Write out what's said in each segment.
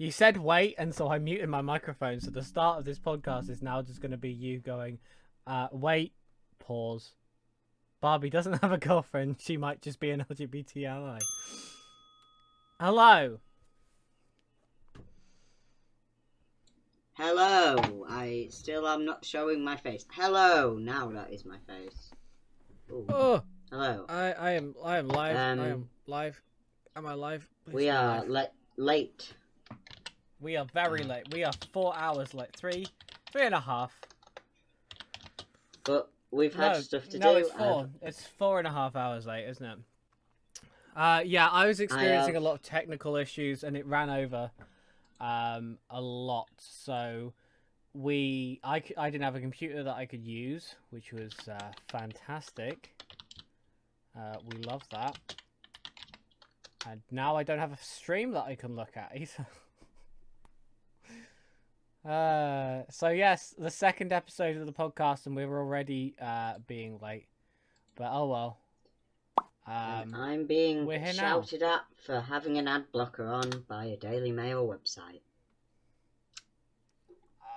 You said wait, and so I muted my microphone. So the start of this podcast is now just going to be you going, wait, pause. Barbie doesn't have a girlfriend. She might just be an LGBT ally. Hello. Hello. I still am not showing my face. Hello. Now that is my face. Ooh. Oh. Hello. I am live. I am live. Am I live? Please we are late. We are very late. We are 4 hours late. Three and a half. But we've had stuff to do. No, it's 4. It's 4.5 hours late, isn't it? Yeah, I was experiencing a lot of technical issues, and it ran over a lot. So I didn't have a computer that I could use, which was fantastic. We love that. And now I don't have a stream that I can look at either. So yes, the second episode of the podcast, and we're already being late. But oh well. I'm being shouted at for having an ad blocker on by a Daily Mail website.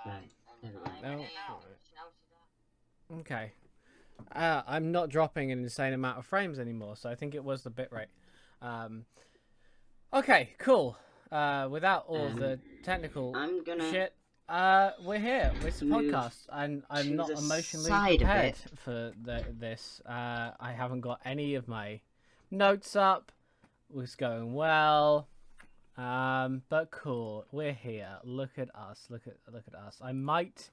Right. There we go. Okay. I'm not dropping an insane amount of frames anymore, so I think it was the bitrate. Okay, cool. Without all the technical shit, we're here. It's a podcast, and I'm not emotionally prepared for this. I haven't got any of my notes up. It's going well, but cool. We're here. Look at us. Look at us. I might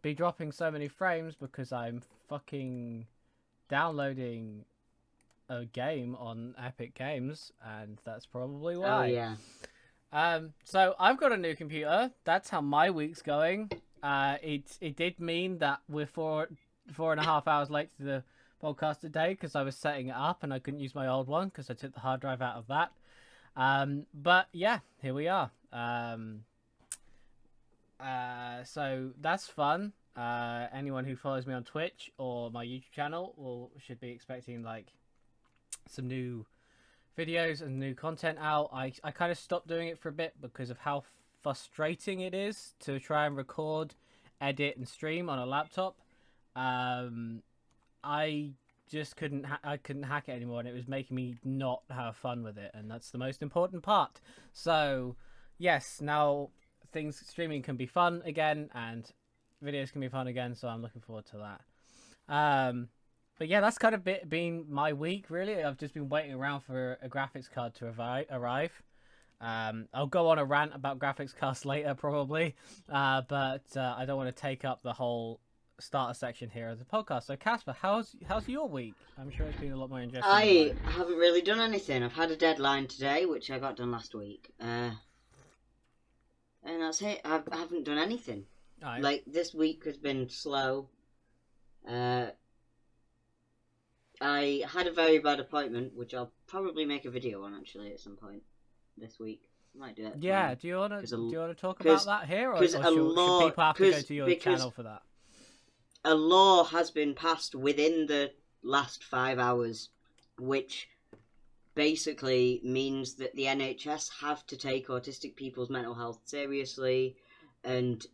be dropping so many frames because I'm fucking downloading a game on Epic Games, and that's probably why. Oh yeah. So I've got a new computer. That's how my week's going. It did mean that we're 4.5 hours late to the podcast today because I was setting it up and I couldn't use my old one because I took the hard drive out of that. But yeah, here we are. So that's fun. Anyone who follows me on Twitch or my YouTube channel should be expecting like some new videos and new content out. I kind of stopped doing it for a bit because of how frustrating it is to try and record, edit, and stream on a laptop. I just couldn't hack it anymore, and it was making me not have fun with it, and that's the most important part. So yes, now streaming can be fun again, and videos can be fun again, so I'm looking forward to that. But yeah, that's kind of been my week, really. I've just been waiting around for a graphics card to arrive. I'll go on a rant about graphics cards later, probably. But I don't want to take up the whole starter section here of the podcast. So, Casper, how's your week? I'm sure it's been a lot more interesting. I haven't really done anything. I've had a deadline today, which I got done last week. And that's it. I haven't done anything. Right. Like, this week has been slow. I had a very bad appointment, which I'll probably make a video on actually at some point this week. I might do that. Yeah, do you want to talk about that here, or should people have to go to your channel for that? A law has been passed within the last 5 hours, which basically means that the NHS have to take autistic people's mental health seriously, and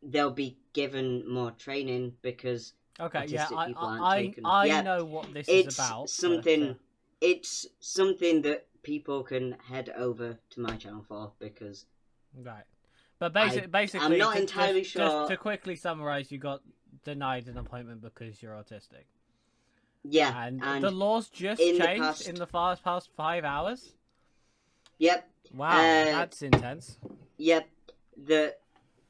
they'll be given more training because I know what this is about. It's something that people can head over to my channel for because. Right, but basically, I'm not entirely sure. Just to quickly summarize, you got denied an appointment because you're autistic. Yeah, and the laws just changed in the past 5 hours. Yep. Wow, that's intense. Yep. The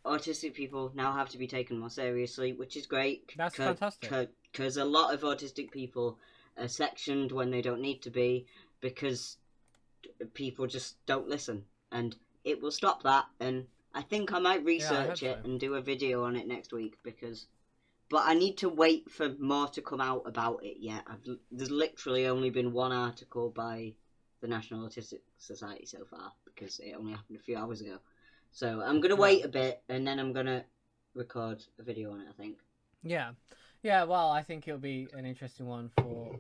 autistic people now have to be taken more seriously, which is great. That's fantastic. Because a lot of autistic people are sectioned when they don't need to be because people just don't listen. And it will stop that. And I think I might research it and do a video on it next week But I need to wait for more to come out about it yet. There's literally only been one article by the National Autistic Society so far because it only happened a few hours ago. So I'm going to wait a bit, and then I'm going to record a video on it, I think. Yeah. Yeah, well, I think it'll be an interesting one for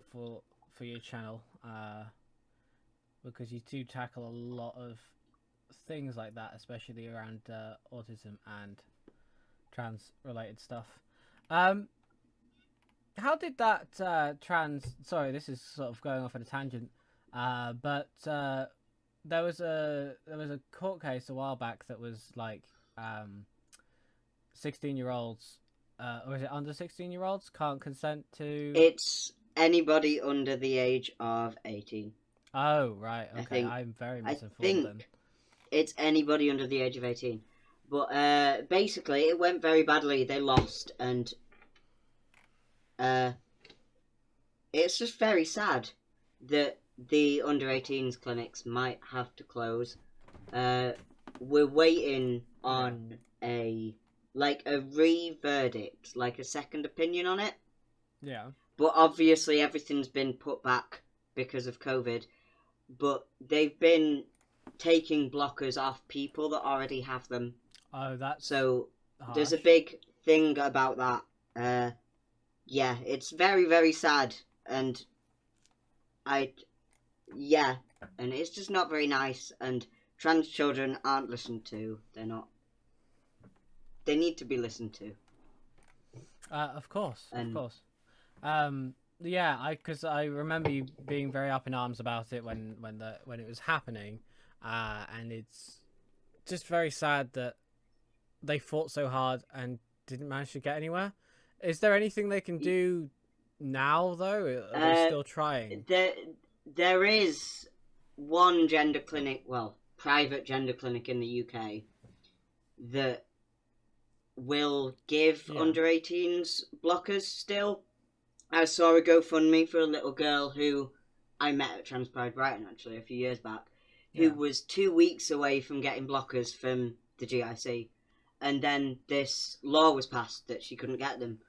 your channel, because you do tackle a lot of things like that, especially around autism and trans-related stuff. How did that trans? Sorry, this is sort of going off on a tangent. But there was a court case a while back that was like 16-year-olds, or is it under 16-year-olds can't consent to? It's anybody under the age of 18. Oh right, okay. I'm very misinformed then. It's anybody under the age of 18. But basically, it went very badly. They lost, and it's just very sad that the under 18s clinics might have to close. We're waiting on a re-verdict, like a second opinion on it. Yeah. But obviously everything's been put back because of COVID. But they've been taking blockers off people that already have them. Oh, that's so harsh. There's a big thing about that. Yeah, it's very, very sad, and and it's just not very nice, and trans children aren't listened to. They're not. They need to be listened to. Of course. Yeah, because I remember you being very up in arms about it when it was happening, and it's just very sad that they fought so hard and didn't manage to get anywhere. Is there anything they can do now, though? Are they still trying? There is one gender clinic, private gender clinic in the UK that will give under 18s blockers still. I saw a GoFundMe for a little girl who I met at Trans Pride Brighton, actually, a few years back, who was 2 weeks away from getting blockers from the GIC. And then this law was passed that she couldn't get them.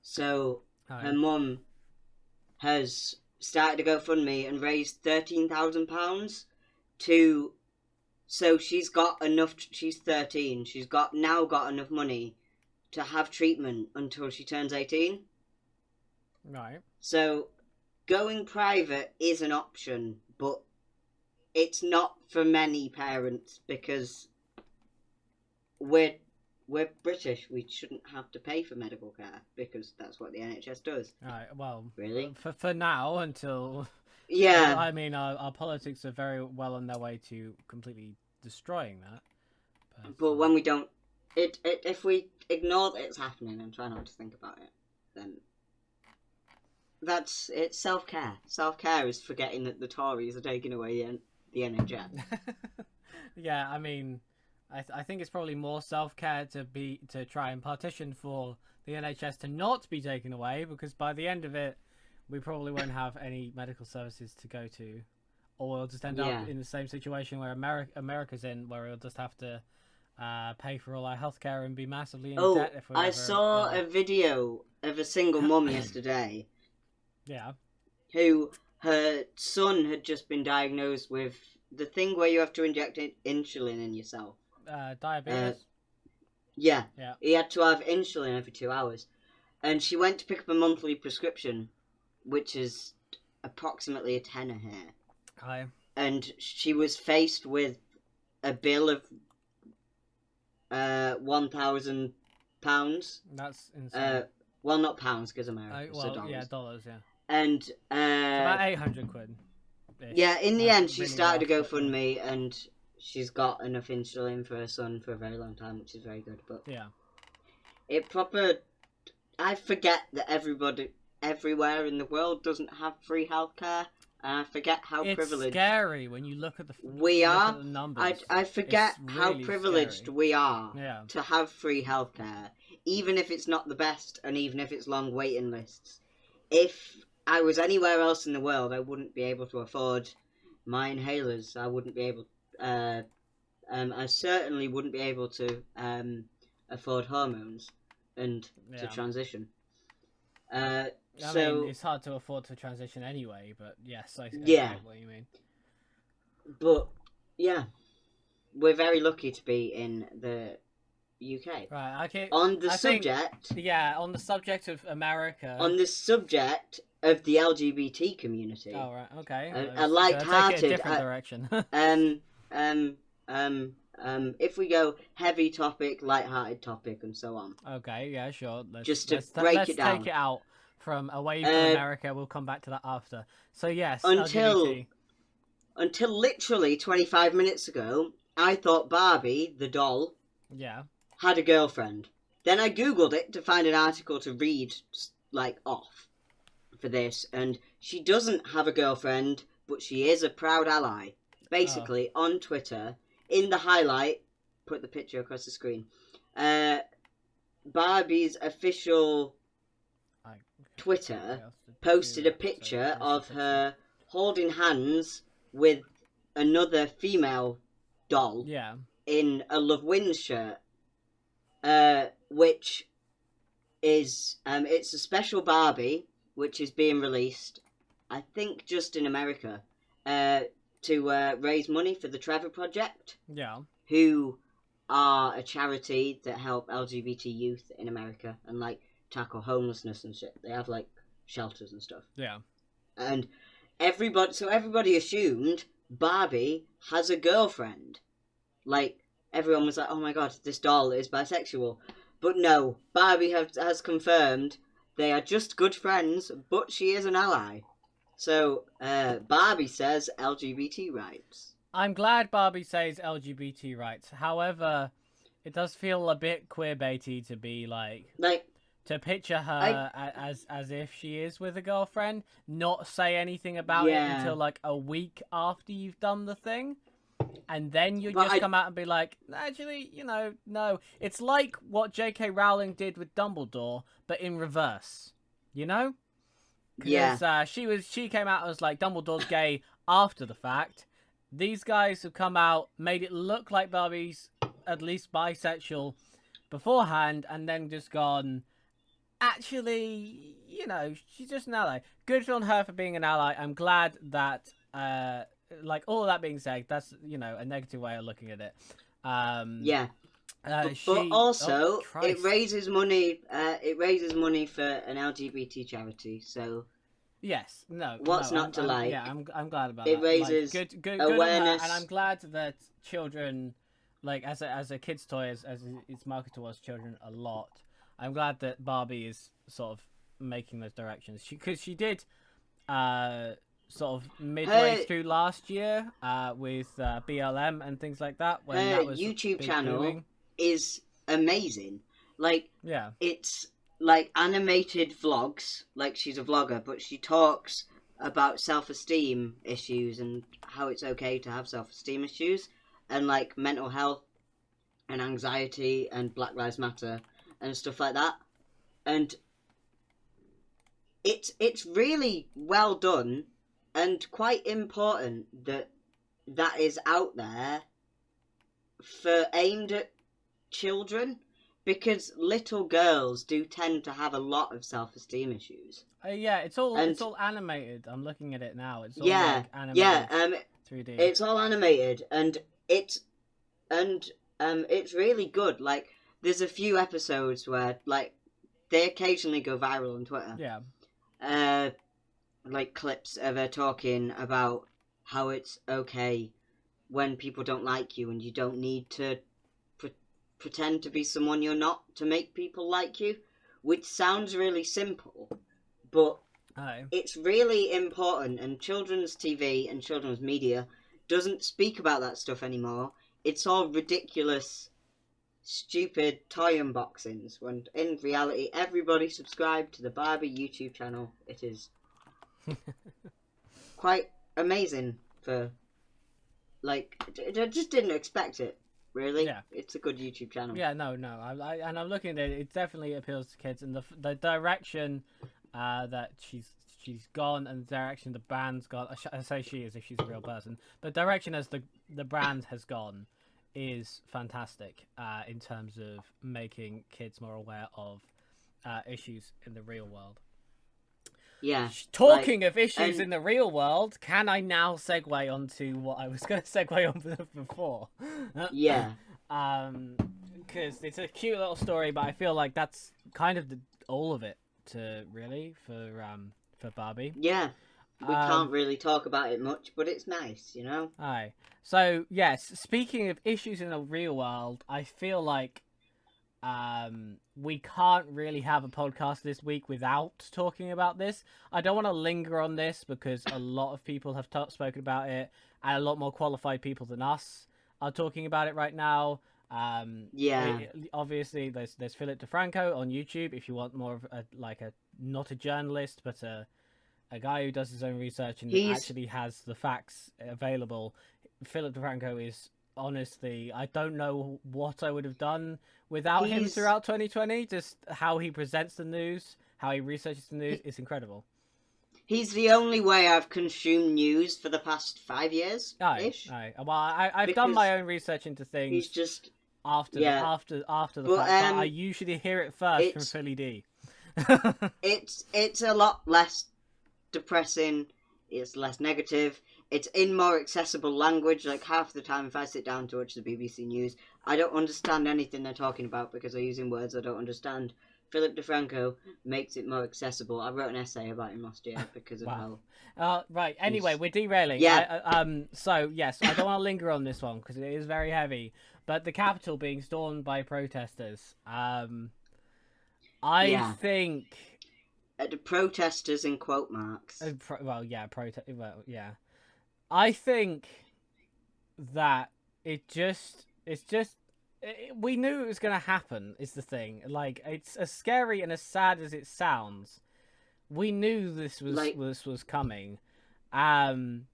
So her mum has started a GoFundMe and raised £13,000 to... So she's got enough... She's 13. She's now got enough money to have treatment until she turns 18. Right. So going private is an option, but it's not for many parents because we're British. We shouldn't have to pay for medical care because that's what the NHS does. Right. Well, really, for now until I mean, our politics are very well on their way to completely destroying that. But when we don't, if we ignore that it's happening and try not to think about it, then it's self-care. Self-care is forgetting that the Tories are taking away the NHS. Yeah, I mean, I think it's probably more self-care to try and partition for the NHS to not be taken away, because by the end of it, we probably won't have any medical services to go to, or we'll just end up in the same situation where America's in, where we'll just have to pay for all our healthcare and be massively in debt. If I saw a video of a single mum yesterday. Yeah. Who her son had just been diagnosed with the thing where you have to inject insulin in yourself. Diabetes. Yeah. He had to have insulin every 2 hours. And she went to pick up a monthly prescription, which is approximately a tenner here. Hi. And she was faced with a bill of £1,000. That's insane. Well, not pounds, because America. Well, yeah, dollars, yeah. And it's about 800 quid. Yeah, in the end, she started a GoFundMe, and she's got enough insulin for her son for a very long time, which is very good. But yeah, I forget that everybody everywhere in the world doesn't have free healthcare, and I forget how privileged. It's scary when you look at the numbers. I forget how privileged we are Yeah. to have free healthcare, even if it's not the best, and even if it's long waiting lists. If I was anywhere else in the world, I wouldn't be able to afford my inhalers. I wouldn't be able. I certainly wouldn't be able to afford hormones and to transition. I mean, it's hard to afford to transition anyway, but yes, I get what you mean. But yeah, we're very lucky to be in the UK. Right. Okay. On the subject of America. On the subject of the LGBT community. Oh right. Okay. A light-hearted. Take it a different direction. if we go heavy topic, light-hearted topic, and so on. Okay, yeah, sure. Just to break it down. Let's take it out from away from America. We'll come back to that after. So yes, until LGBT. literally 25 minutes ago, I thought Barbie, the doll, had a girlfriend. Then I googled it to find an article to read, like, off for this, and she doesn't have a girlfriend, but she is a proud ally. Basically, on Twitter, in the highlight, put the picture across the screen, Barbie's official Twitter posted a picture of her holding hands with another female doll in a Love Wins shirt, which is it's a special Barbie which is being released, I think, just in America, to raise money for the Trevor Project, who are a charity that help LGBT youth in America and like tackle homelessness and shit. They have like shelters and stuff. And everybody assumed Barbie has a girlfriend. Like, everyone was like, oh my god, this doll is bisexual. But no, Barbie has confirmed they are just good friends, but she is an ally. So, Barbie says LGBT rights. I'm glad Barbie says LGBT rights. However, it does feel a bit queerbaity to be like to picture her as if she is with a girlfriend, not say anything about it until like a week after you've done the thing. And then you just come out and be like, actually, no. It's like what J.K. Rowling did with Dumbledore, but in reverse. You know? Because she came out as like Dumbledore's gay after the fact. These guys have come out, made it look like Barbie's at least bisexual beforehand, and then just gone, actually, she's just an ally. Good on her for being an ally. I'm glad that, like, all of that being said, that's, a negative way of looking at it. But also, it raises money. It raises money for an LGBT charity. So yes, what's not to like? Yeah, I'm glad about it. It raises good awareness, and I'm glad that children, like as a kid's toy, as it's marketed towards children a lot. I'm glad that Barbie is sort of making those directions. Because she did, sort of midway through last year, with BLM and things like that. When that was YouTube channel booming. Is amazing. Like, yeah, it's like animated vlogs. Like, she's a vlogger, but she talks about self-esteem issues and how it's okay to have self-esteem issues and like mental health and anxiety and Black Lives Matter and stuff like that. And it's really well done and quite important that is out there for aimed at children, because little girls do tend to have a lot of self-esteem issues. It's all animated. I'm looking at it now. It's all like animated 3D. It's all animated, and it's really good. Like, there's a few episodes where like they occasionally go viral on Twitter. Like clips of her talking about how it's okay when people don't like you, and you don't need to pretend to be someone you're not to make people like you, which sounds really simple, but it's really important, and children's TV and children's media doesn't speak about that stuff anymore. It's all ridiculous, stupid toy unboxings, when in reality everybody subscribe to the Barbie YouTube channel. It is quite amazing for, like, I just didn't expect it. Really? Yeah. It's a good YouTube channel. Yeah, no. And I'm looking at it. It definitely appeals to kids, and the direction that she's gone, and the direction the brand's gone. I say she is if she's a real person. The direction as the brand has gone is fantastic in terms of making kids more aware of issues in the real world. Yeah. Talking of issues in the real world, can I now segue onto what I was going to segue on before? Yeah. Because it's a cute little story, but I feel like that's kind of all of it for Barbie. Yeah. we can't really talk about it much, but it's nice, you know? Aye. So, yes, speaking of issues in the real world, I feel like we can't really have a podcast this week without talking about this. I don't want to linger on this because a lot of people have spoken about it, and a lot more qualified people than us are talking about it right now. Obviously, there's Philip DeFranco on YouTube if you want more of a not a journalist, but a guy who does his own research and actually has the facts available. Philip DeFranco is, honestly, I don't know what I would have done without him throughout 2020. Just how he presents the news, how he researches the news, is incredible. He's the only way I've consumed news for the past 5 years. Aye. Well, I've done my own research into things. He's just after the fact, but I usually hear it first from Philly D. It's a lot less depressing. It's less negative. It's in more accessible language. Like, half the time, if I sit down to watch the BBC News, I don't understand anything they're talking about because they're using words I don't understand. Philip DeFranco makes it more accessible. I wrote an essay about him last year because of how... right, anyway, we're derailing. Yeah. So, yes, I don't want to linger on this one because it is very heavy. But the Capitol being stormed by protesters. I think... The protesters in quote marks. I think that we knew it was going to happen, is the thing. Like, it's as scary and as sad as it sounds. We knew this was coming. And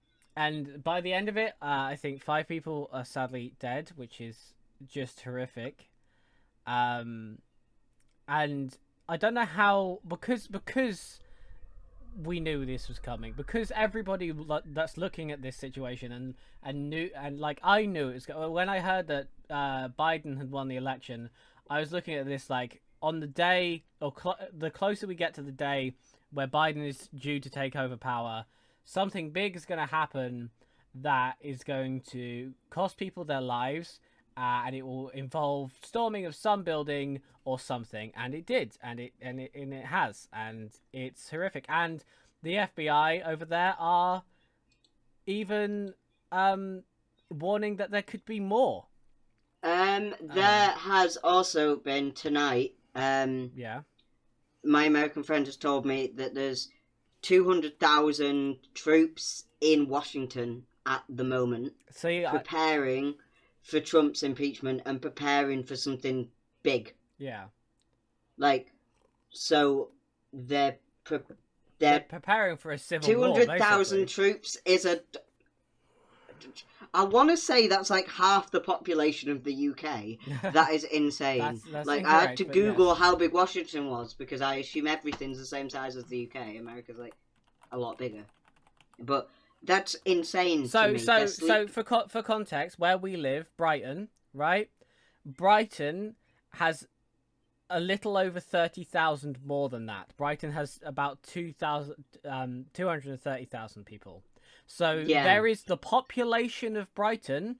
by the end of it, I think 5 people are sadly dead, which is just horrific. And I don't know how, because we knew this was coming, because everybody that's looking at this situation and knew, and like I knew it was when I heard that Biden had won the election, I was looking at this like on the day or the closer we get to the day where Biden is due to take over power, something big is going to happen that is going to cost people their lives. And it will involve storming of some building or something, and it did, and it has, and it's horrific. And the FBI over there are even warning that there could be more. There has also been tonight. Yeah. My American friend has told me that there's 200,000 troops in Washington at the moment, preparing for Trump's impeachment and preparing for something big. Yeah. Like, so they're preparing for a civil war. 200,000 troops is I want to say that's like half the population of the UK. That is insane. that's like, incorrect, I had to Google how big Washington was because I assume everything's the same size as the UK. America's like a lot bigger. But that's insane to me. So for context, where we live, Brighton, right? Brighton has a little over 30,000 more than that. Brighton has about 230,000 people. So there is the population of Brighton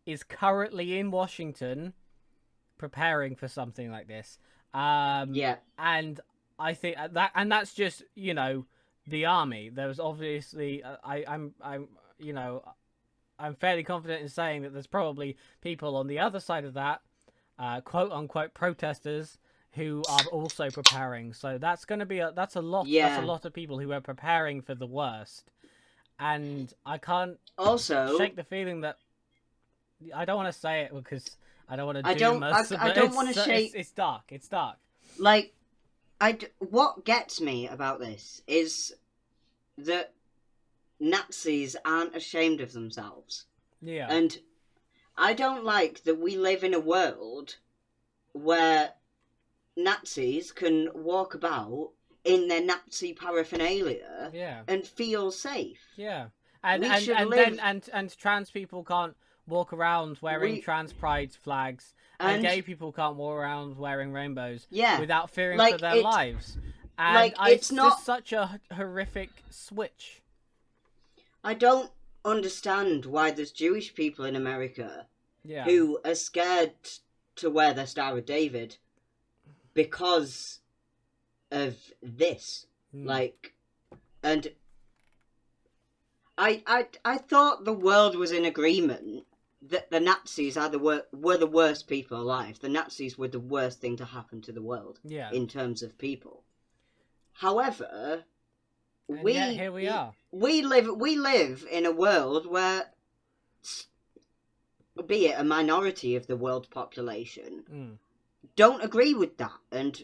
is currently in Washington preparing for something like this. And I think that's just, the army. There was obviously I'm fairly confident in saying that there's probably people on the other side of that, quote unquote protesters, who are also preparing. So that's going to be that's a lot of people who are preparing for the worst. And I can't also shake the feeling that I don't want to say it because I don't want to I don't want to shake. It's dark. It's dark. Like. What gets me about this is that Nazis aren't ashamed of themselves. Yeah. And I don't like that we live in a world where Nazis can walk about in their Nazi paraphernalia and feel safe. Yeah. And trans people can't walk around wearing trans pride flags. And gay people can't walk around wearing rainbows without fearing for their lives. And it's just such a horrific switch. I don't understand why there's Jewish people in America who are scared to wear their Star of David because of this. And I thought the world was in agreement that the Nazis were the worst people alive. The Nazis were the worst thing to happen to the world in terms of people. However, yet here we are. We live in a world where, be it a minority of the world population, don't agree with that and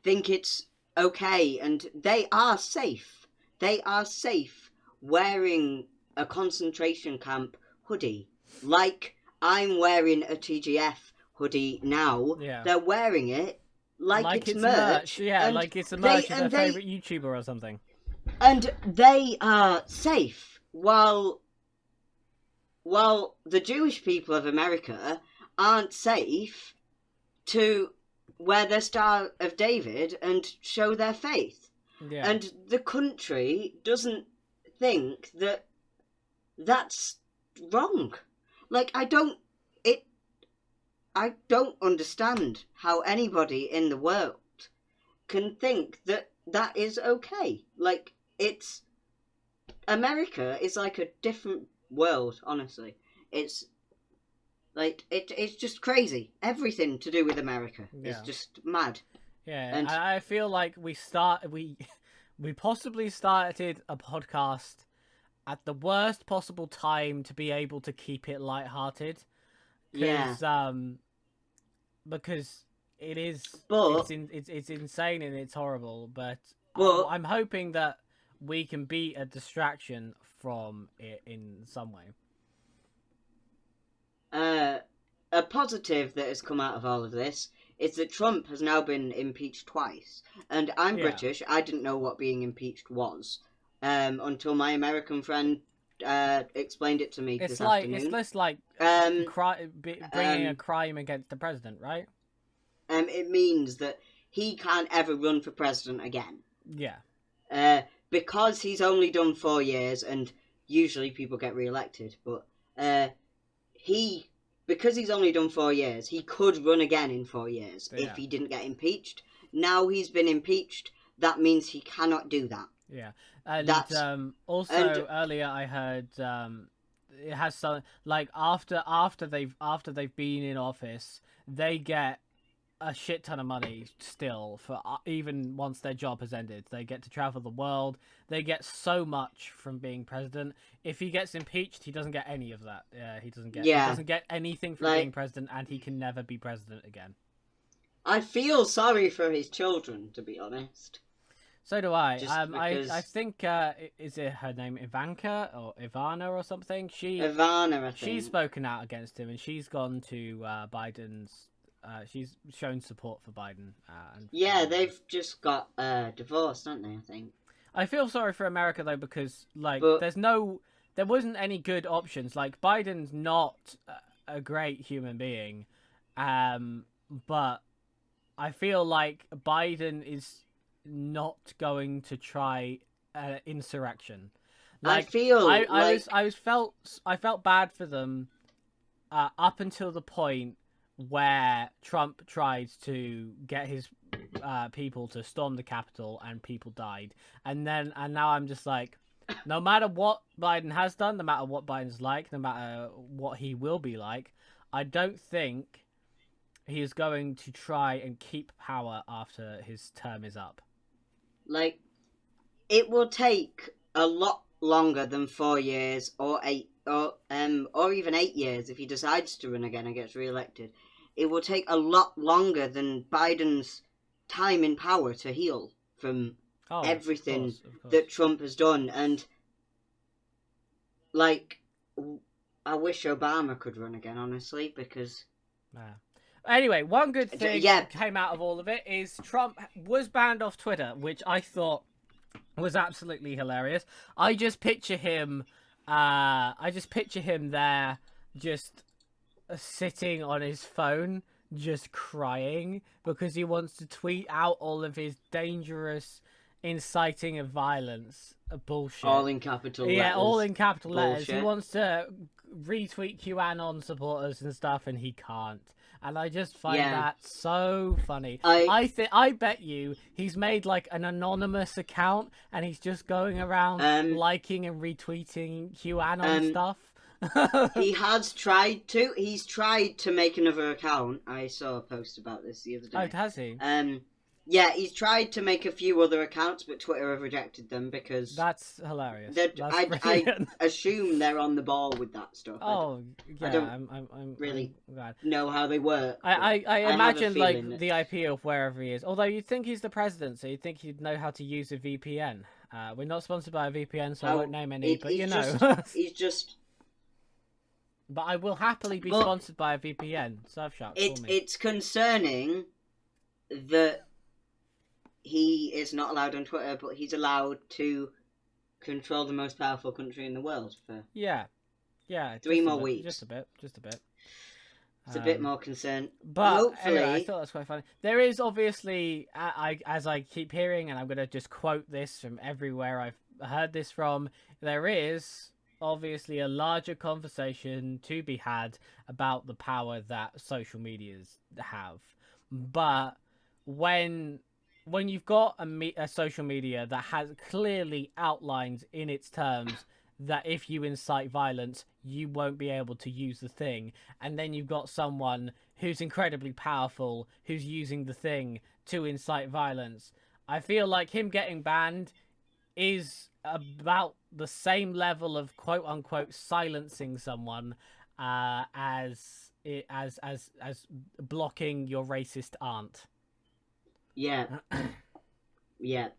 think it's okay, and they are safe. They are safe wearing a concentration camp hoodie. Like I'm wearing a TGF hoodie now. Yeah. They're wearing it like it's merch. Yeah, like it's a merch of their favourite YouTuber or something. And they are safe, while the Jewish people of America aren't safe to wear their Star of David and show their faith. Yeah. And the country doesn't think that that's wrong. Like, I don't understand how anybody in the world can think that that is okay. Like, America is like a different world, honestly. It's like, it's just crazy. Everything to do with America is just mad. Yeah, and I feel like we possibly started a podcast at the worst possible time to be able to keep it lighthearted. Because it is, it's insane and it's horrible. But I'm hoping that we can be a distraction from it in some way. A positive that has come out of all of this is that Trump has now been impeached twice. And I'm British. I didn't know what being impeached was until my American friend explained it to me this afternoon. It's less like bringing a crime against the president, right? It means that he can't ever run for president again. Yeah. Because he's only done 4 years, and usually people get re-elected, but because he's only done 4 years, he could run again in 4 years if he didn't get impeached. Now he's been impeached, that means he cannot do that. Yeah. And earlier I heard it has some, like, after they've been in office, they get a shit ton of money still for even once their job has ended. They get to travel the world. They get so much from being president. If he gets impeached, he doesn't get any of that. He doesn't get anything from being president, and he can never be president again. I feel sorry for his children, to be honest. So do I. I think is it her name Ivanka or Ivana or something? Ivana, I think. She's spoken out against him, and she's gone to Biden's. She's shown support for Biden. They've just got divorced, haven't they? I think. I feel sorry for America though, because there wasn't any good options. Like, Biden's not a great human being, but I feel like Biden is not going to try insurrection. Like, I felt bad for them up until the point where Trump tried to get his people to storm the Capitol and people died. And now I'm just like, no matter what Biden has done, no matter what Biden's like, no matter what he will be like, I don't think he is going to try and keep power after his term is up. Like, it will take a lot longer than 4 years or 8 or even 8 years if he decides to run again and gets re-elected. It will take a lot longer than Biden's time in power to heal from everything of course. That Trump has done. And, like, I wish Obama could run again, honestly, because... Anyway, one good thing came out of all of it is Trump was banned off Twitter, which I thought was absolutely hilarious. I just picture him there, just sitting on his phone, just crying because he wants to tweet out all of his dangerous, inciting of violence bullshit. All in capital letters. Yeah, all in capital letters. He wants to retweet QAnon supporters and stuff, and he can't. And I just find Yeah. that so funny. I bet you he's made like an anonymous account, and he's just going around liking and retweeting QAnon stuff. He has tried to. He's tried to make another account. I saw a post about this the other day. Oh, has he? Yeah, he's tried to make a few other accounts, but Twitter have rejected them because that's hilarious. I assume they're on the ball with that stuff. Oh, yeah. I don't I'm really glad. know how they work. I imagine like that... the IP of wherever he is. Although you'd think he's the president, so you'd think he'd know how to use a VPN. We're not sponsored by a VPN, so I won't name any. But you know, he's just. But I will happily be sponsored by a VPN. Surfshark. It's concerning that he is not allowed on Twitter, but he's allowed to control the most powerful country in the world for 3 more weeks. Just a bit. It's a bit more concern. But hopefully, anyway, I thought that was quite funny. There is obviously, as I keep hearing, and I'm going to just quote this from everywhere I've heard this from, there is obviously a larger conversation to be had about the power that social medias have. But when you've got a social media that has clearly outlined in its terms that if you incite violence, you won't be able to use the thing, and then you've got someone who's incredibly powerful who's using the thing to incite violence, I feel like him getting banned is about the same level of quote unquote silencing someone as blocking your racist aunt. Yeah. Yeah.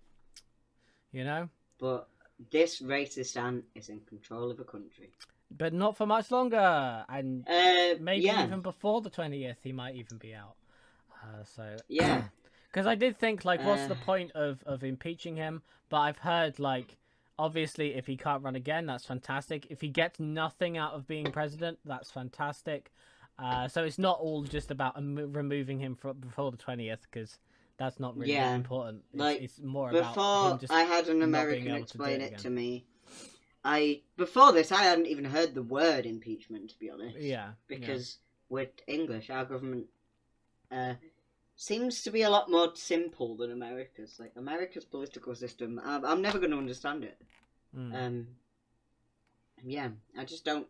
You know? But this racist aunt is in control of a country. But not for much longer. And maybe even before the 20th, he might even be out. Yeah. Because I did think, like, what's the point of impeaching him? But I've heard, like, obviously, if he can't run again, that's fantastic. If he gets nothing out of being president, that's fantastic. So it's not all just about removing him before the 20th, because that's not really that important. It's more about him just I had an American explain it to me. Before this, I hadn't even heard the word impeachment, to be honest. Yeah. Because with English, our government seems to be a lot more simple than America's. Like, America's political system, I'm never going to understand it. I just don't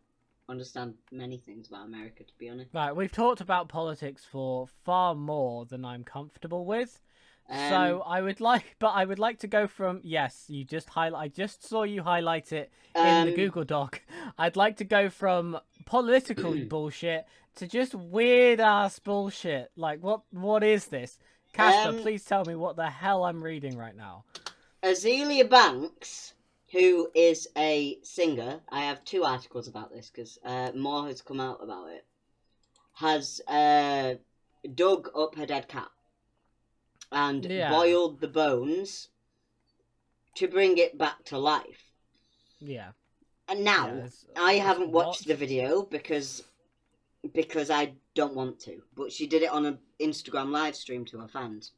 understand many things about America, to be honest. Right, we've talked about politics for far more than I'm comfortable with. So I would like to go from I just saw you highlight it in the Google Doc. I'd like to go from political bullshit to just weird ass bullshit. Like what is this? Casper, please tell me what the hell I'm reading right now. Azealia Banks, who is a singer, I have 2 articles about this because more has come out about it, has dug up her dead cat and boiled the bones to bring it back to life. Yeah. And now, I haven't watched the video because I don't want to, but she did it on an Instagram live stream to her fans.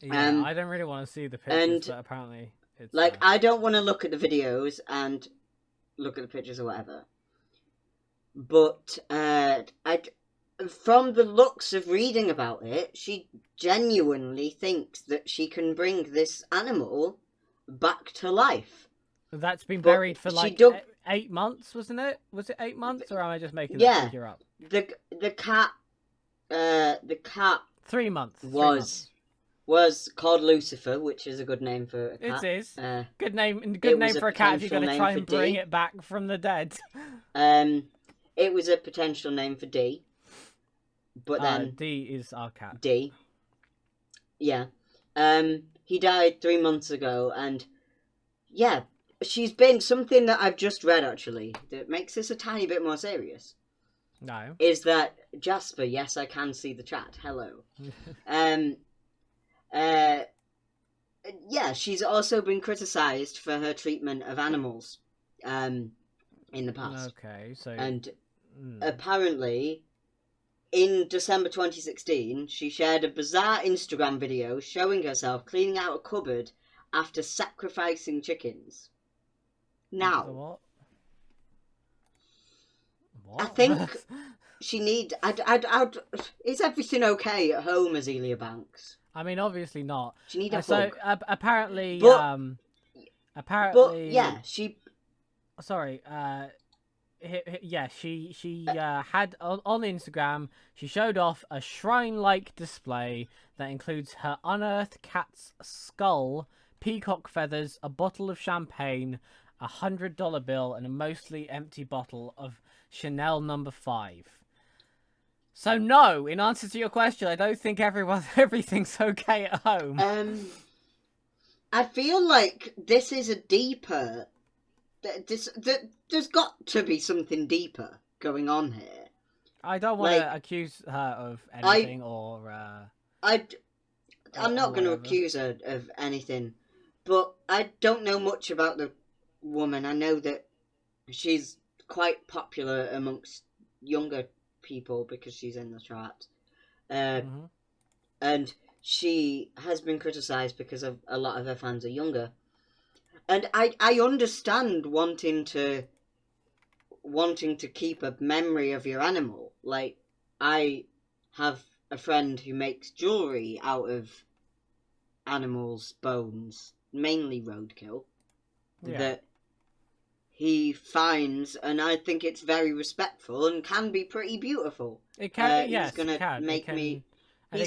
Yeah, I don't really want to see the pictures, but apparently it's... Like, I don't want to look at the videos and look at the pictures or whatever. But, from the looks of reading about it, she genuinely thinks that she can bring this animal back to life. That's been buried for like 8 months, wasn't it? Was it 8 months, or am I just making that figure up? The cat 3 months. Was called Lucifer, which is a good name for a cat. It is. Good name for a cat if you're going to try and bring it back from the dead. It was a potential name for D. But then... D is our cat. D. Yeah. He died 3 months ago, and... Yeah, she's been... Something that I've just read, actually, that makes this a tiny bit more serious. No. Is that... Jasper, yes, I can see the chat. Hello. Yeah, she's also been criticised for her treatment of animals in the past. Okay, so... And apparently, in December 2016, she shared a bizarre Instagram video showing herself cleaning out a cupboard after sacrificing chickens. Now... What? I think she need. Is everything okay at home, Azealia Banks? I mean, obviously not. She need a So hug. apparently, But yeah, she. Sorry. Yeah, she had on Instagram. She showed off a shrine-like display that includes her unearthed cat's skull, peacock feathers, a bottle of champagne, $100 bill, and a mostly empty bottle of Chanel No. 5. So no, in answer to your question, I don't think everything's okay at home. I feel like this is a deeper. There's got to be something deeper going on here. I don't want to accuse her of anything, I'm not going to accuse her of anything, but I don't know much about the woman. I know that she's quite popular amongst younger people because she's in the chat. And she has been criticised because of a lot of her fans are younger. And I understand wanting to keep a memory of your animal. Like, I have a friend who makes jewellery out of animals' bones, mainly roadkill, that he finds, and I think it's very respectful and can be pretty beautiful. It can, he's going to make me a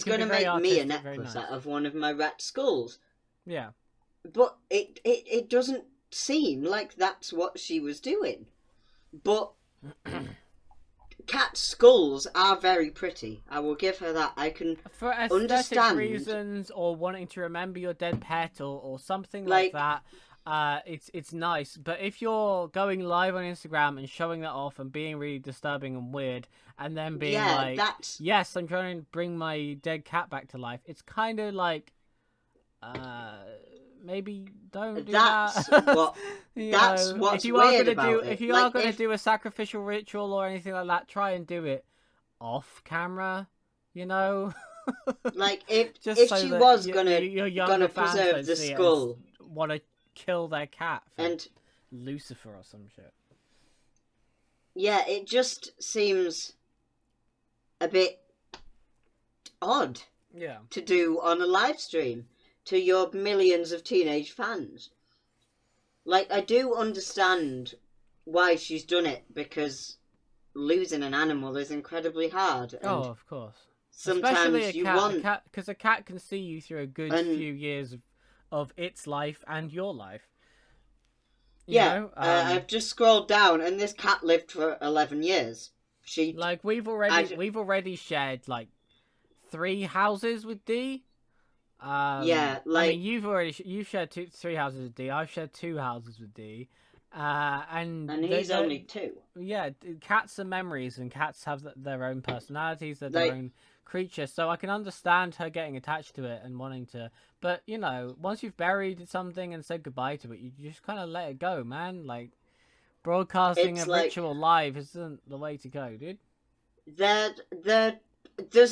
necklace out of one of my rat skulls. Yeah. But it doesn't seem like that's what she was doing. But cat skulls are very pretty. I will give her that. I can for aesthetic reasons or wanting to remember your dead pet or something like that. It's nice. But if you're going live on Instagram and showing that off and being really disturbing and weird, and then being yes, I'm trying to bring my dead cat back to life. It's kind of like, maybe don't do that. That's what's weird about it. If you are going to do a sacrificial ritual or anything like that, try and do it off camera. You know, like if she was gonna preserve the skull, want to kill their cat and Lucifer or some shit. Yeah, it just seems a bit odd. Yeah. To do on a live stream to your millions of teenage fans. Like, I do understand why she's done it, because losing an animal is incredibly hard. And of course. Sometimes especially a cat, because a cat can see you through a good few years of its life and your life. You know? I've just scrolled down, and this cat lived for 11 years. We've already shared 3 houses with D. I mean, you've shared 3 houses with D. I've shared 2 houses with D. And he's only 2. Yeah, cats are memories, and cats have their own personalities. They're their own creatures. So I can understand her getting attached to it and wanting to. But once you've buried something and said goodbye to it, you just kind of let it go, man. Like, broadcasting a ritual live isn't the way to go, dude. There's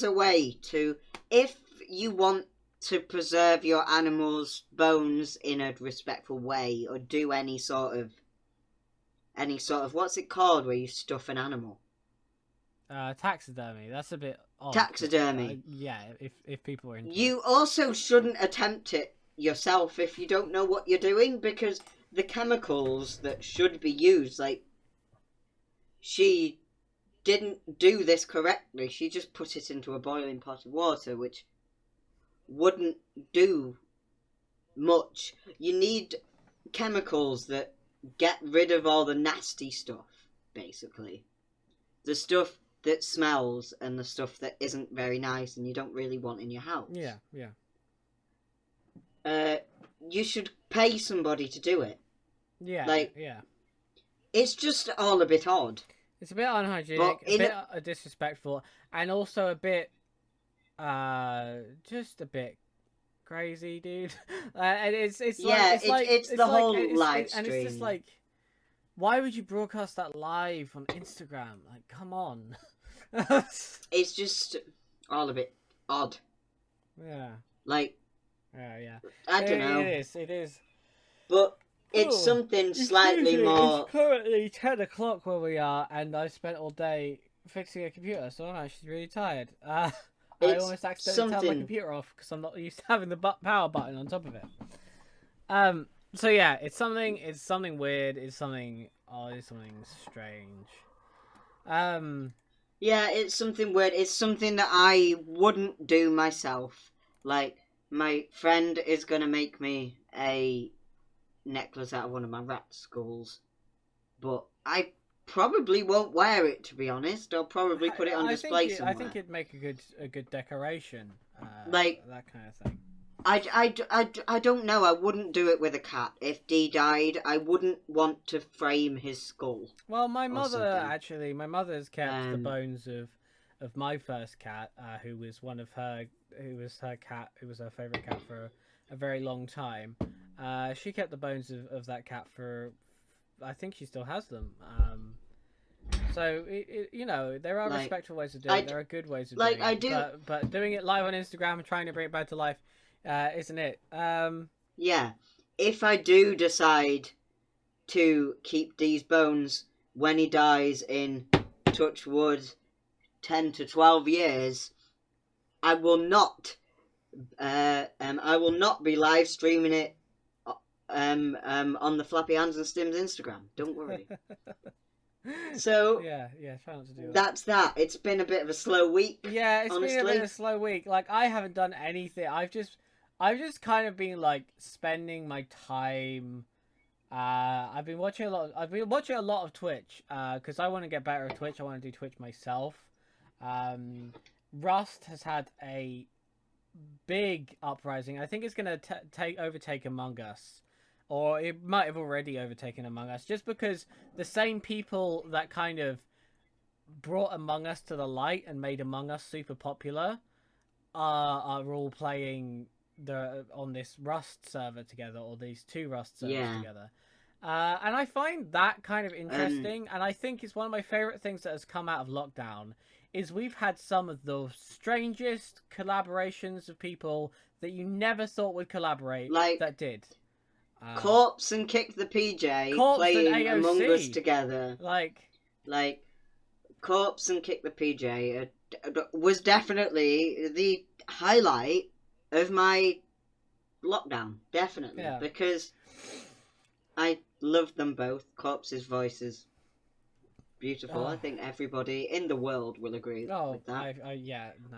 a way to, if you want to preserve your animal's bones in a respectful way, or do any sort of what's it called where you stuff an animal? Taxidermy. That's a bit odd. Taxidermy. Yeah, if people are into you also shouldn't attempt it yourself if you don't know what you're doing, because the chemicals that should be used, she didn't do this correctly. She just put it into a boiling pot of water, which wouldn't do much. You need chemicals that get rid of all the nasty stuff, basically. The stuff that smells and the stuff that isn't very nice and you don't really want in your house. Yeah. You should pay somebody to do it. Yeah. It's just all a bit odd. It's a bit unhygienic, a bit disrespectful, and also a bit, just a bit crazy, dude. And it's the whole live stream, and it's just like, why would you broadcast that live on Instagram? Like, come on. It's just all a bit odd. Yeah. Yeah. Yeah. I don't know. It is. But it's something slightly more. It's currently 10 o'clock where we are, and I spent all day fixing a computer, so I'm actually really tired. I almost accidentally turned my computer off because I'm not used to having the power button on top of it. So yeah, it's something weird. It's something strange. Yeah, it's something weird. It's something that I wouldn't do myself. Like, my friend is gonna make me a necklace out of one of my rat skulls, but I probably won't wear it, to be honest. I'll probably put it on display somewhere. I think it'd make a good decoration. Like that kind of thing. I don't know. I wouldn't do it with a cat. If Dee died, I wouldn't want to frame his skull. Well, my mother's kept the bones of my first cat, who was her favorite cat for a very long time. She kept the bones of that cat for, I think she still has them. So there are respectful ways of doing it. There are good ways of doing it. But doing it live on Instagram and trying to bring it back to life, isn't it? Yeah. If I do decide to keep Dee's bones when he dies in, touch wood, 10 to 12 years, I will not be live streaming it on the Flappy Hands and Stims Instagram. Don't worry. So yeah, try not to do that. That's that. It's been a bit of a slow week. Yeah, it's been a bit of a slow week. Like, I haven't done anything. I've just kind of been like spending my time. I've been watching a lot of Twitch because I want to get better at Twitch. I want to do Twitch myself. Rust has had a big uprising. I think it's going to overtake Among Us. Or it might have already overtaken Among Us, just because the same people that kind of brought Among Us to the light and made Among Us super popular are all playing on this Rust server together, or these two Rust servers together. And I find that kind of interesting, and I think it's one of my favourite things that has come out of lockdown, is we've had some of the strangest collaborations of people that you never thought would collaborate that did. Corpse and Kick the PJ playing Among Us together. Like Corpse and Kick the PJ was definitely the highlight of my lockdown. Definitely. Yeah. Because I loved them both. Corpse's voice is beautiful. I think everybody in the world will agree with that.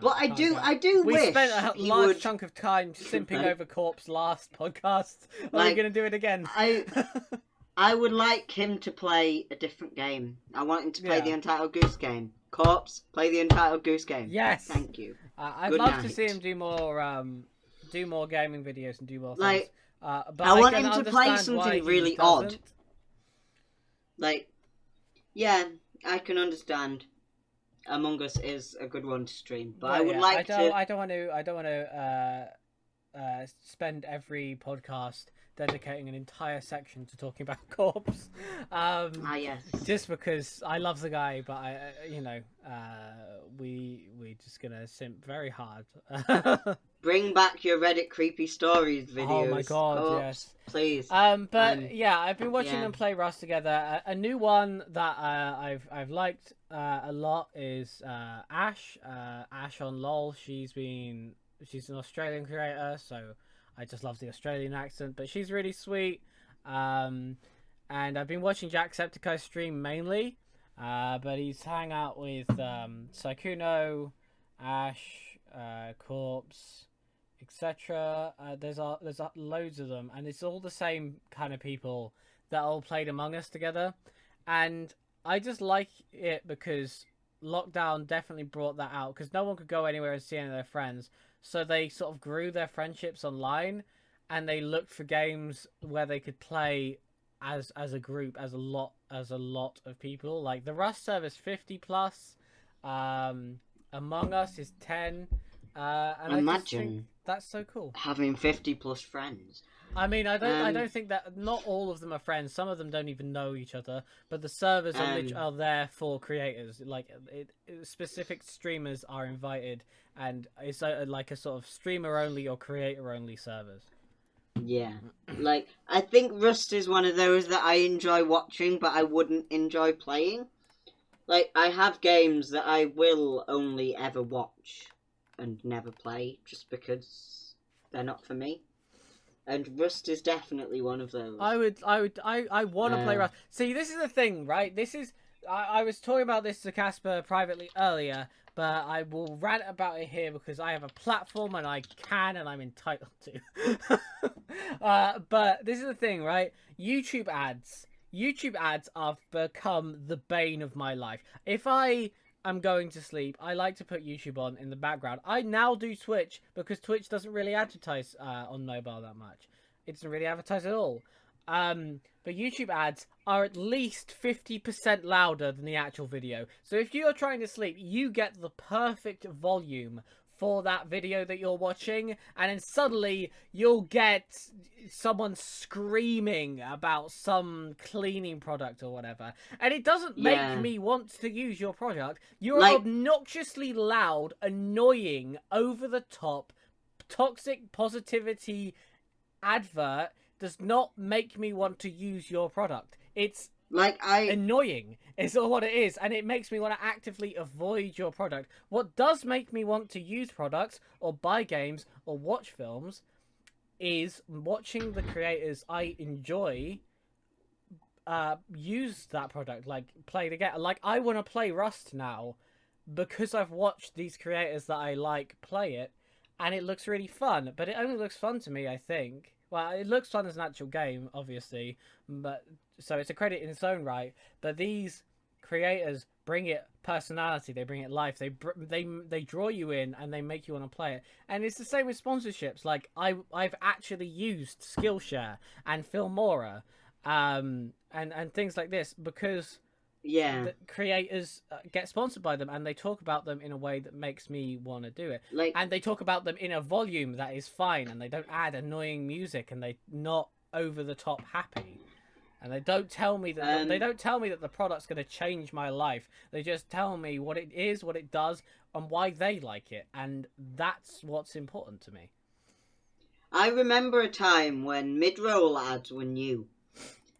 But I do wish we spent a large chunk of time simping over Corpse last podcast. Are we going to do it again? I would like him to play a different game. I want him to play the Untitled Goose Game. Corpse, play the Untitled Goose Game. Yes. Thank you. I'd love to see him do more gaming videos and do more things. But I want him to play something really odd. Yeah, I can understand. Among Us is a good one to stream, but I would like to. I don't want to spend every podcast dedicating an entire section to talking about Corpse. Yes. Just because I love the guy, but we're just gonna simp very hard. Bring back your Reddit creepy stories videos. Oh my god, Corpse, yes. Please. But yeah, I've been watching them play Rust together. A new one that I've liked a lot is Ash. Ash on LOL. She's an Australian creator, so I just love the Australian accent. But she's really sweet. And I've been watching Jacksepticeye stream mainly. But he's hang out with Saikuno, Ash, Corpse, etc. There's loads of them, and it's all the same kind of people that all played Among Us together, and I just like it because lockdown definitely brought that out, because no one could go anywhere and see any of their friends, so they sort of grew their friendships online, and they looked for games where they could play as a group, as a lot of people. Like the Rust server is 50 plus, Among Us is 10. And imagine that's so cool, having 50 plus friends. I mean, I don't think that not all of them are friends. Some of them don't even know each other. But the servers are there for creators. Like specific streamers are invited, and it's like a sort of streamer only or creator only servers. Yeah. Like, I think Rust is one of those that I enjoy watching, but I wouldn't enjoy playing. Like, I have games that I will only ever watch and never play, just because they're not for me. And Rust is definitely one of those. I want to play Rust. See, this is the thing, right? I was talking about this to Casper privately earlier, but I will rant about it here because I have a platform and I can and I'm entitled to. But this is the thing, right? YouTube ads have become the bane of my life. If I am going to sleep, I like to put YouTube on in the background. I now do Twitch because Twitch doesn't really advertise on mobile that much. It doesn't really advertise at all. But YouTube ads are at least 50% louder than the actual video. So if you're trying to sleep, you get the perfect volume for that video that you're watching, and then suddenly you'll get someone screaming about some cleaning product or whatever, and it doesn't make me want to use your product. You're obnoxiously loud, annoying, over the top, toxic positivity advert does not make me want to use your product. It's annoying is all what it is, and it makes me want to actively avoid your product. What does make me want to use products or buy games or watch films is watching the creators I enjoy use that product, like play the game. Like, I want to play Rust now because I've watched these creators that I like play it, and it looks really fun. But it only looks fun to me, I think. Well, it looks fun as an actual game, obviously, but so it's a credit in its own right. But these creators bring it personality, they bring it life, they draw you in, and they make you want to play it. And it's the same with sponsorships. Like, I've actually used Skillshare and Filmora, and things like this because the creators get sponsored by them, and they talk about them in a way that makes me want to do it. And they talk about them in a volume that is fine, and they don't add annoying music, and they're not over the top happy. And they don't tell me that the product's going to change my life. They just tell me what it is, what it does, and why they like it, and that's what's important to me. I remember a time when mid-roll ads were new.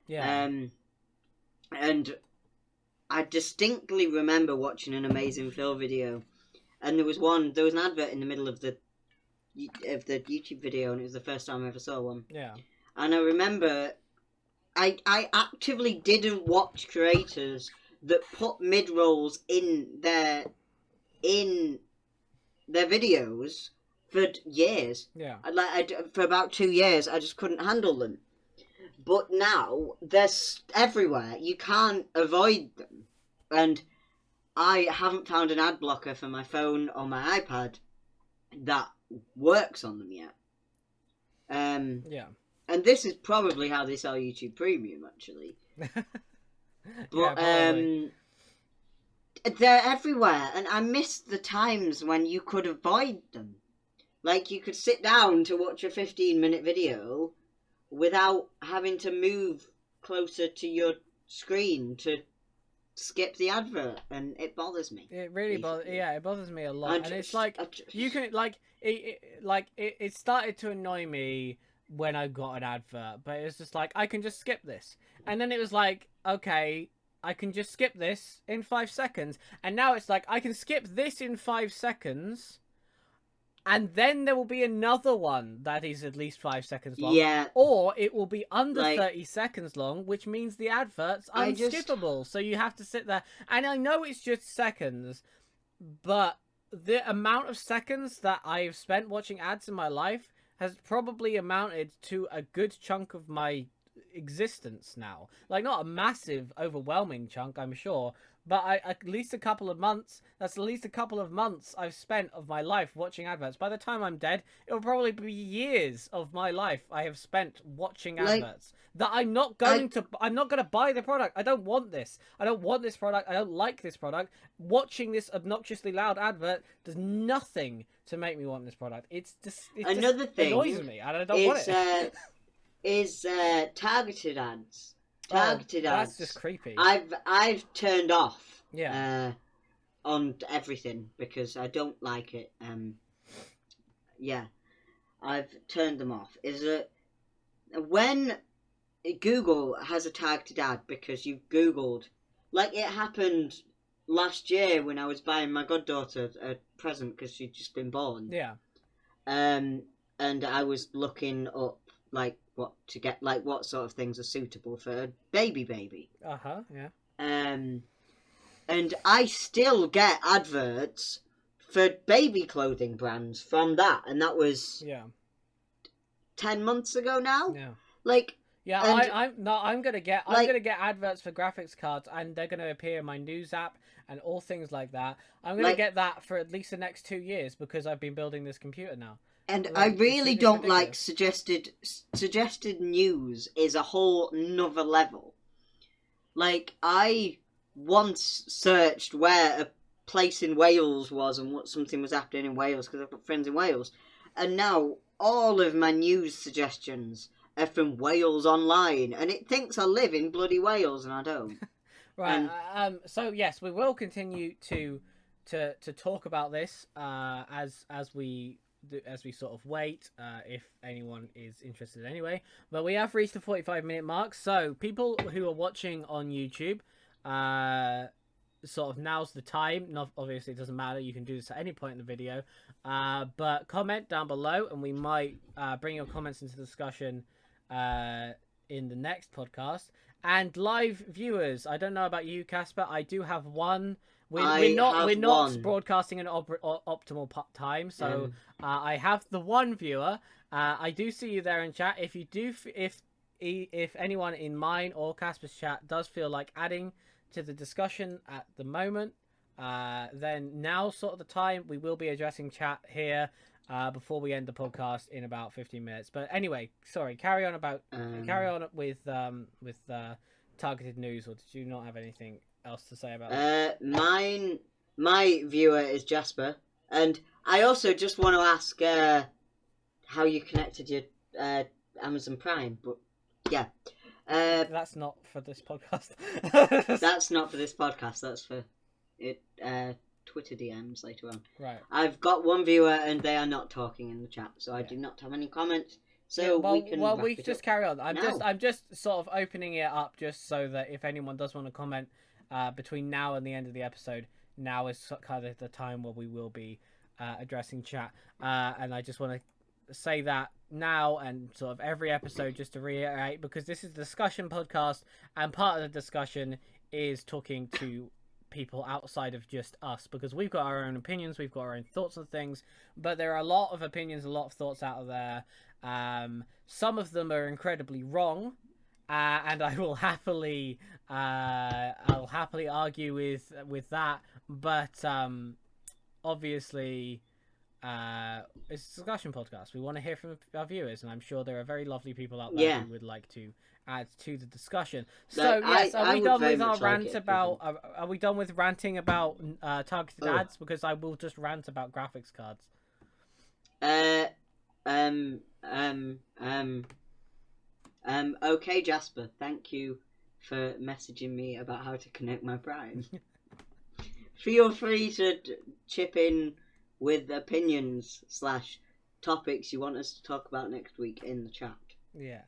Yeah. And I distinctly remember watching an Amazing Phil video, and there was an advert in the middle of the YouTube video, and it was the first time I ever saw one. Yeah. And I remember I actively didn't watch creators that put mid-rolls in their videos for years. Yeah. For about 2 years, I just couldn't handle them. But now, they're everywhere. You can't avoid them. And I haven't found an ad blocker for my phone or my iPad that works on them yet. Yeah. And this is probably how they sell YouTube Premium, actually. But they're everywhere. And I miss the times when you could avoid them. Like, you could sit down to watch a 15-minute video without having to move closer to your screen to skip the advert, and it bothers me. It really bothers. Yeah, it bothers me a lot. And it's like you can it started to annoy me when I got an advert, but it was just like I can just skip this, and then it was like, okay, I can just skip this in 5 seconds, and now it's like I can skip this in 5 seconds. And then there will be another one that is at least 5 seconds long. Yeah. Or it will be under 30 seconds long, which means the advert's unskippable. So you have to sit there. And I know it's just seconds, but the amount of seconds that I've spent watching ads in my life has probably amounted to a good chunk of my existence now. Like, not a massive, overwhelming chunk, I'm sure, but at least a couple of months. That's at least a couple of months I've spent of my life watching adverts. By the time I'm dead, it'll probably be years of my life I have spent watching adverts that I'm not going to buy the product. I don't want this. I don't want this product. I don't like this product. Watching this obnoxiously loud advert does nothing to make me want this product. It Another thing annoys me, and I don't want it. Is targeted ads. Targeted ads. That's just creepy. I've turned off. Yeah. On everything because I don't like it. Yeah, I've turned them off. when Google has a tagged dad because you've Googled, like it happened last year when I was buying my goddaughter a present because she'd just been born. Yeah. And I was looking up like what to get, like what sort of things are suitable for a baby. Yeah. And I still get adverts for baby clothing brands from that, and that was 10 months ago now. Yeah. Like. Yeah, I'm gonna get adverts for graphics cards, and they're gonna appear in my news app and all things like that. I'm gonna get that for at least the next 2 years because I've been building this computer now. And I really don't like suggested news is a whole nother level. Like, I once searched where a place in Wales was and what something was happening in Wales because I've got friends in Wales, and now all of my news suggestions are from Wales Online, and it thinks I live in bloody Wales, and I don't. Right. So yes, we will continue to talk about this as we sort of wait, if anyone is interested anyway. But we have reached the 45-minute mark, so people who are watching on YouTube, sort of now's the time. Not obviously, it doesn't matter. You can do this at any point in the video, but comment down below, and we might bring your comments into the discussion in the next podcast. And live viewers, I don't know about you, Casper. I do have one. We're not broadcasting an optimal time, so I have the one viewer. I do see you there in chat. If you do, if anyone in mine or Casper's chat does feel like adding to the discussion at the moment, then now's sort of the time. We will be addressing chat here before we end the podcast in about 15 minutes. But anyway, sorry. Carry on with targeted news, or did you not have anything else to say about that? My viewer is Jasper, and I also just want to ask how you connected your Amazon Prime. But yeah, that's not for this podcast. That's not for this podcast. That's for it. Twitter DMs later on. Right. I've got one viewer, and they are not talking in the chat, so I do not have any comments. So we can. Well, we just carry on. I'm just sort of opening it up just so that if anyone does want to comment between now and the end of the episode, now is kind of the time where we will be addressing chat. And I just want to say that now and sort of every episode, just to reiterate, because this is a discussion podcast, and part of the discussion is talking to people outside of just us, because we've got our own opinions, we've got our own thoughts on things, but there are a lot of opinions, a lot of thoughts out there. Some of them are incredibly wrong, and I will happily argue with that, but obviously it's a discussion podcast. We want to hear from our viewers, and I'm sure there are very lovely people out there who would like to add to the discussion. So yes, are we done with our rant about? Are we done with ranting about targeted ads? Because I will just rant about graphics cards. Okay, Jasper. Thank you for messaging me about how to connect my Prime. Feel free to chip in with opinions / topics you want us to talk about next week in the chat. Yeah.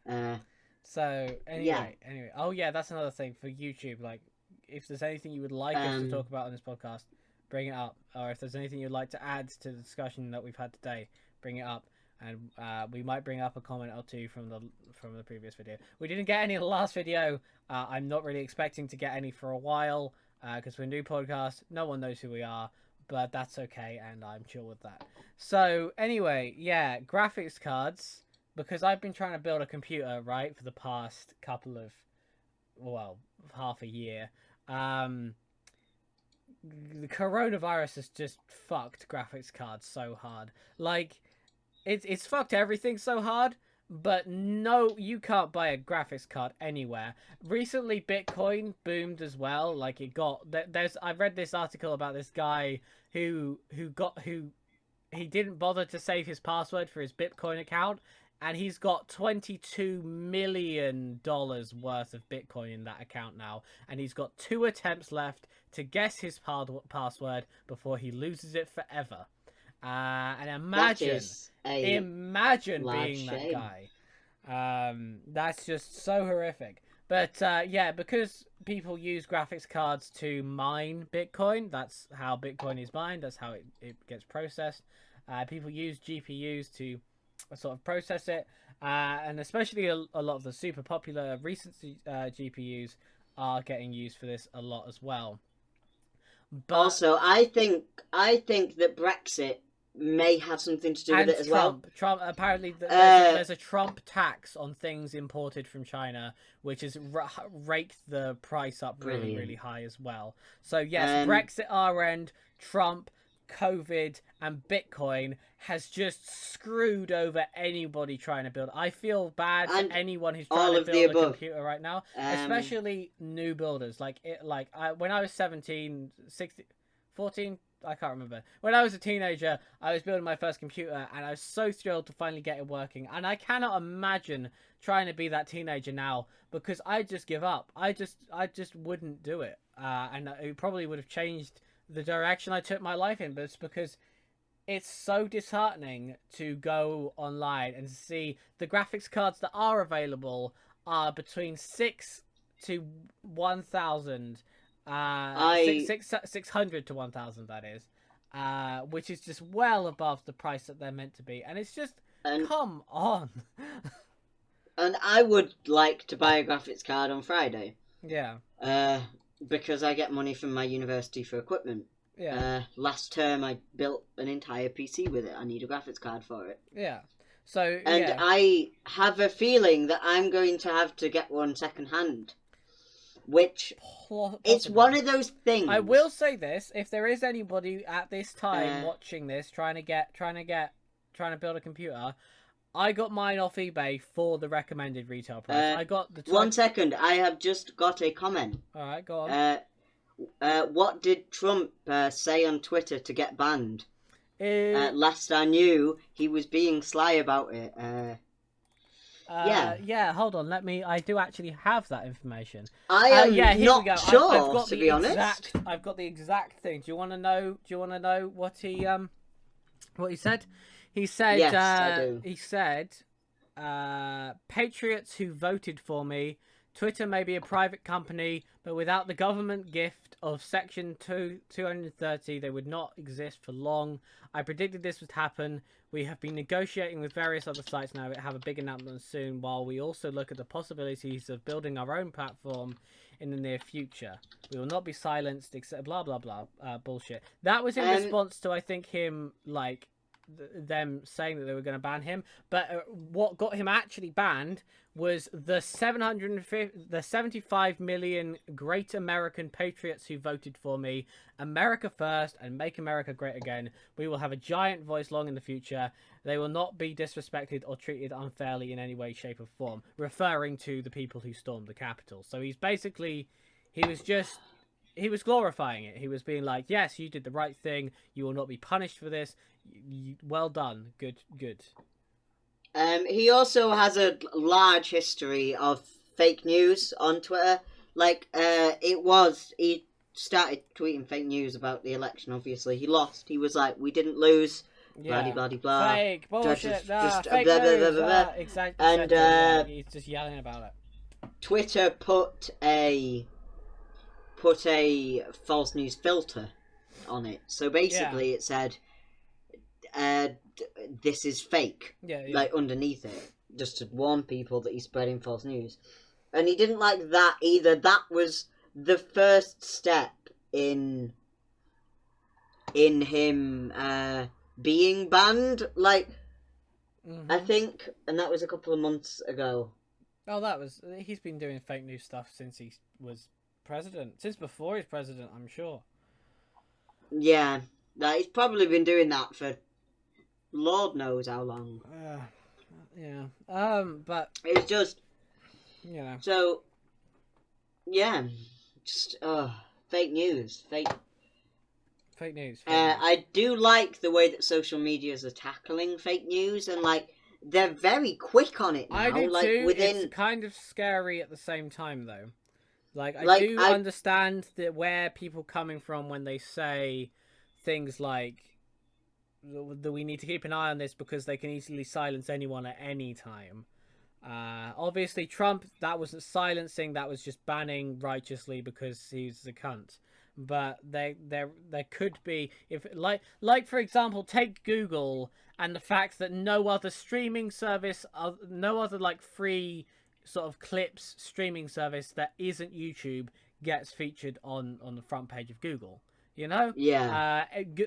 So anyway. Oh yeah, that's another thing for YouTube. Like, if there's anything you would like us to talk about on this podcast, bring it up. Or if there's anything you'd like to add to the discussion that we've had today, bring it up. And we might bring up a comment or two from the previous video. We didn't get any in the last video. I'm not really expecting to get any for a while because we're a new podcast. No one knows who we are, but that's okay, and I'm chill with that. So anyway, yeah, graphics cards. Because I've been trying to build a computer, right, for the past half a year. The coronavirus has just fucked graphics cards so hard. Like, it's fucked everything so hard, but no, you can't buy a graphics card anywhere. Recently, Bitcoin boomed as well. Like, I read this article about this guy who he didn't bother to save his password for his Bitcoin account, and he's got $22 million worth of Bitcoin in that account now. And he's got 2 attempts left to guess his password before he loses it forever. And imagine being that guy. That's just so horrific. But yeah, because people use graphics cards to mine Bitcoin, that's how Bitcoin is mined, that's how it gets processed. People use GPUs to sort of process it, and especially a lot of the super popular recent GPUs are getting used for this a lot as well. But also, I think that Brexit may have something to do with it as well. Trump apparently there's a Trump tax on things imported from China, which has raked the price up really, really high as well. So yes, Brexit our end, Trump, COVID, and Bitcoin has just screwed over anybody trying to build. I feel bad for anyone who's trying to build a computer right now, especially new builders. When I was 17, 16, 14, I can't remember. When I was a teenager, I was building my first computer, and I was so thrilled to finally get it working. And I cannot imagine trying to be that teenager now, because I just give up. I just wouldn't do it, and it probably would have changed the direction I took my life in. But it's because it's so disheartening to go online and see the graphics cards that are available are between 6 to 1,000. 600 to 1,000, that is, which is just well above the price that they're meant to be, and it's just come on. And I would like to buy a graphics card on Friday. Yeah. Because I get money from my university for equipment. Yeah. Last term I built an entire PC with it. I need a graphics card for it. Yeah. So. And yeah. I have a feeling that I'm going to have to get one second hand. Which it's one of those things. I will say this: if there is anybody at this time watching this, trying to build a computer, I got mine off eBay for the recommended retail price. I got the 1 second. I have just got a comment. All right, go on. What did Trump say on Twitter to get banned? Last I knew, he was being sly about it. Yeah, hold on. I do actually have that information. I am not sure, I've got to be honest. I've got the exact thing. Do you want to know what he said? He said, yes, I do. He said, patriots who voted for me, Twitter may be a private company, but without the government gift of Section 230, they would not exist for long. I predicted this would happen. We have been negotiating with various other sites now. We have a big announcement soon, while we also look at the possibilities of building our own platform in the near future. We will not be silenced, except blah, blah, blah, bullshit. That was in response to, I think, him, them saying that they were going to ban him. But what got him actually banned was the 75 million great American patriots who voted for me. America first and make America great again. We will have a giant voice long in the future. They will not be disrespected or treated unfairly in any way, shape, or form, referring to the people who stormed the Capitol. So he's basically, he was glorifying it. He was being like, yes, you did the right thing. You will not be punished for this. Well done. Good. He also has a large history of fake news on Twitter. He started tweeting fake news about the election, obviously. He lost. He was like, we didn't lose. Yeah. Blah, blah, blah. Fake bullshit. Just fake blah, news. blah, blah, blah. Exactly. And he's just yelling about it. Twitter put a false news filter on it. So basically it said, this is fake. Yeah. Underneath it. Just to warn people that he's spreading false news. And he didn't like that either. That was the first step in him being banned. I think, and that was a couple of months ago. Oh, he's been doing fake news stuff since he was president. Since before he's president, I'm sure. Yeah. He's probably been doing that for Lord knows how long. Yeah. But it's just, So, yeah, just fake news. Fake news. I do like the way that social medias are tackling fake news, and they're very quick on it now. I do too. It's kind of scary at the same time, though. I do understand where people coming from when they say things like that we need to keep an eye on this because they can easily silence anyone at any time. Obviously, Trump, that wasn't silencing, that was just banning righteously because he's a cunt. But there could be, if like for example, take Google and the fact that no other streaming service, no other like free sort of clips streaming service that isn't YouTube gets featured on the front page of Google. You know,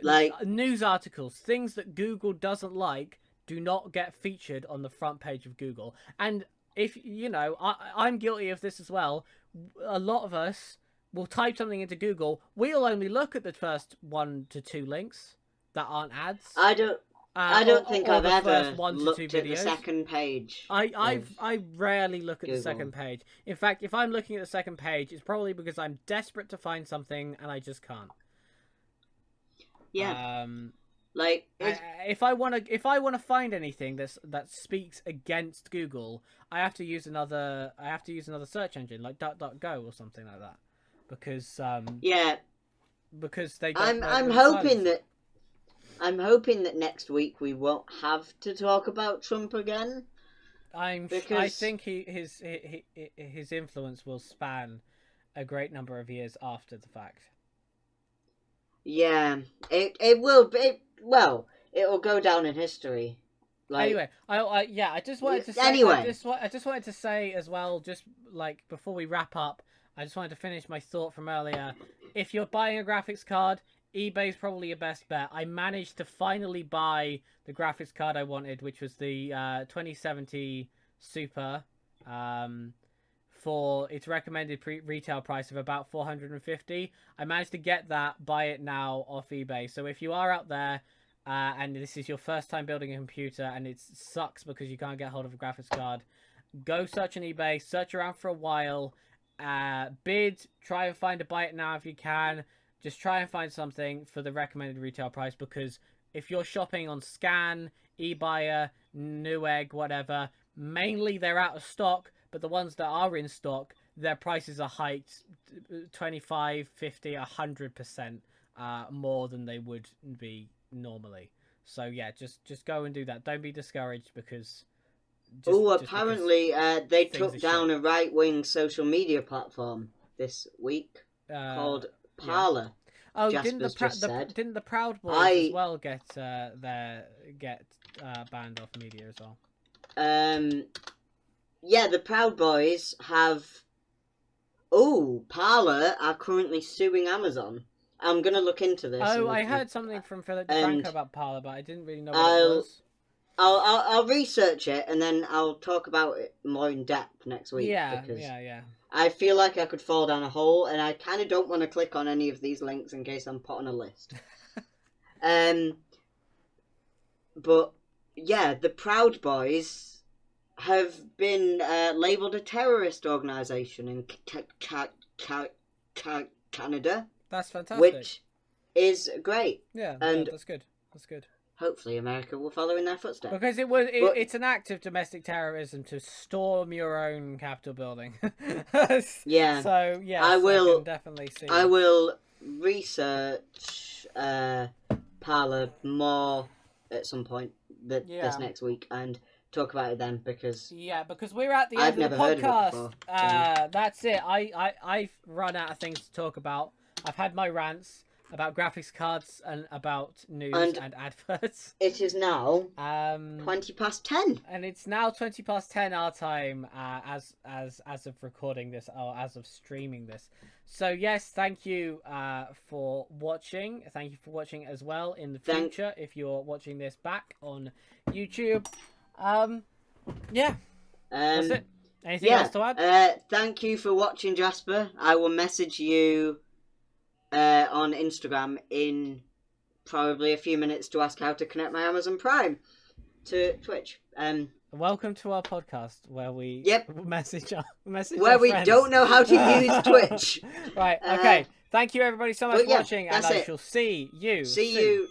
like news articles, things that Google doesn't like, do not get featured on the front page of Google. And if you know, I'm guilty of this as well. A lot of us will type something into Google. We'll only look at the first 1 to 2 links that aren't ads. I don't think I've ever looked at the videos. Second page. I rarely look at Google. the second page. In fact, if I'm looking at the second page, it's probably because I'm desperate to find something and I just can't. Yeah. Like if I want to find anything that speaks against Google, I have to use another search engine like DuckDuckGo or something like that, because because they don't I'm hoping that next week we won't have to talk about Trump again. I think his influence will span a great number of years after the fact. Yeah, it will be. Well, it will go down in history. Like, anyway, I just wanted to say. I just wanted to say as well, just like before we wrap up, I just wanted to finish my thought from earlier. If you're buying a graphics card, eBay's probably your best bet. I managed to finally buy the graphics card I wanted, which was the 2070 Super, for its recommended retail price of about $450. I managed to get that, buy it now off eBay. So if you are out there and this is your first time building a computer and it sucks because you can't get hold of a graphics card, go search on eBay, search around for a while, bid, try and find a buy it now if you can. Just try and find something for the recommended retail price, because if you're shopping on Scan, eBuyer, Newegg, whatever, mainly they're out of stock. But the ones that are in stock, their prices are hiked 25, 50, 100% more than they would be normally. So yeah, just go and do that. Don't be discouraged because. Apparently they took down a right-wing social media platform this week called Parler. Yeah. Oh, didn't the Proud Boys as well get banned off media as well? Yeah, the Proud Boys have. Parler are currently suing Amazon. I'm gonna look into this. Oh, I heard something from Philip DeFranco about Parler, but I didn't really know what it was. I'll research it and then I'll talk about it more in depth next week. Yeah, because yeah. I feel like I could fall down a hole, and I kind of don't want to click on any of these links in case I'm put on a list. But yeah, the Proud Boys have been labelled a terrorist organisation in Canada. That's fantastic. Which is great. Yeah, and that's good. That's good. Hopefully America will follow in their footsteps. Because it's an act of domestic terrorism to storm your own Capitol building. Yeah. So, yes, I will can definitely see. I will research Parler more at some point this next week and talk about it then, because we're at the end of the podcast. Heard of it before, so. That's it. I've run out of things to talk about. I've had my rants about graphics cards and about news and adverts. It is now 10:20. And it's now 10:20 our time, as of recording this, or as of streaming this. So yes, thank you for watching. Thank you for watching as well in the future if you're watching this back on YouTube. That's it. Anything else to add? Thank you for watching, Jasper. I will message you on Instagram in probably a few minutes to ask how to connect my Amazon Prime to Twitch. Welcome to our podcast where we message where our we friends. don't know how to use Twitch. Right. Okay. Thank you everybody so much for watching, and I it. shall see you. See you